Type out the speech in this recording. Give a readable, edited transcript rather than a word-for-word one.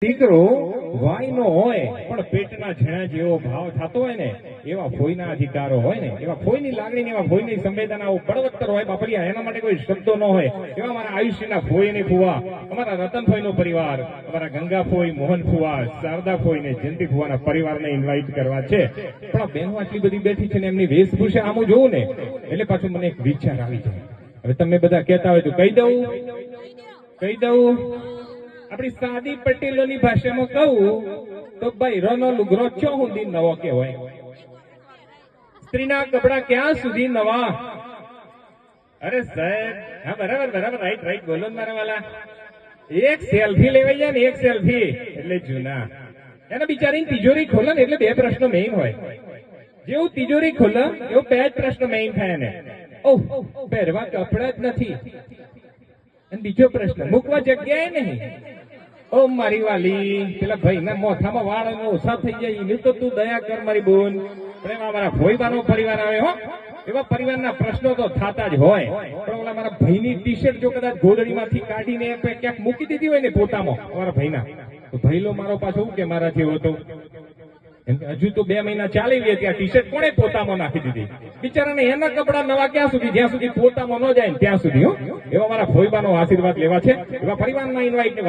દીકરો વાયનો હોય પણ પેટના ઝીણા જેવો ભાવ થતો હોય ને એવા ફોઈના અધિકારો હોય ને એવા ફોઈની લાગણી એવા ફોઈની સંવેદનાઓ બળવત્તર હોય બાપરિયા એના માટે કોઈ શબ્દો ન હોય એવા અમારા આયુષ્યના ફોઈને ફુવા અમારા રતનફોઈનો પરિવાર અમારા ગંગા ફોઈ મોહન ફુવા શારદા ફોઈ ને જયંતિ ફુવાના પરિવારને ઇન્વાઇટ કરવા છે પણ આ બહેનો આટલી બધી બેઠી છે ને એમની વેશભૂષા આમ જોઉં ને એટલે પાછું મને એક વિચાર આવી જાય. હવે તમે બધા કહેતા હોય તો કહી દઉં આપણી સાદી પટેલોની ભાષામાં કહું તો બૈરોનો લુગરો ચો સુધી નવો કહેવાય, સ્ત્રીના કપડા ક્યાં સુધી નવા. અરે સાહેબ હા બરાબર રાઈટ બોલો ને મારા વાલા. એક સેલ્ફી લેવાઈ જાય ને એક સેલ્ફી એટલે જૂના. એના બિચારીની તિજોરી ખોલે ને એટલે બે પ્રશ્નો મેઇન હોય. જેવું તિજોરી ખોલે એવું બે જ પ્રશ્ન મેઇન થાય ને. ઓહ પહેરવા કપડા જ નથી. અને બીજો પ્રશ્ન મૂકવા જગ્યાએ નહીં. ઓ મારી વાલી પેલા ભાઈ ના મોથામાં વાળ ઓછા થઈ જાય એની તો તું દયા કર મારી બોન. પણ એમાં મારા ભોઈબાનો પરિવાર આવે હો, એવા પરિવારના પ્રશ્નો તો થતા જ હોય. પણ ઓલા મારા ભાઈની ટી શર્ટ જો કદાચ ગોદડીમાંથી કાઢીને ક્યાંક મૂકી દીધી હોય ને પોતામાં મારા ભાઈના, તો ભાઈલો મારો પાછો કે મારા જેવો હતો. હજુ તો 2 મહિના ચાલી લે ત્યાં ટી શર્ટ કોણે પોતામાં નાખી દીધી. બિચારાને એના કપડા નવા ક્યાં સુધી, જ્યાં સુધી પોતામાં ન જાય ત્યાં સુધી. એવા મારા ભોઈબાનો આશીર્વાદ લેવા છે, એવા પરિવારના ઇન્વાઇટ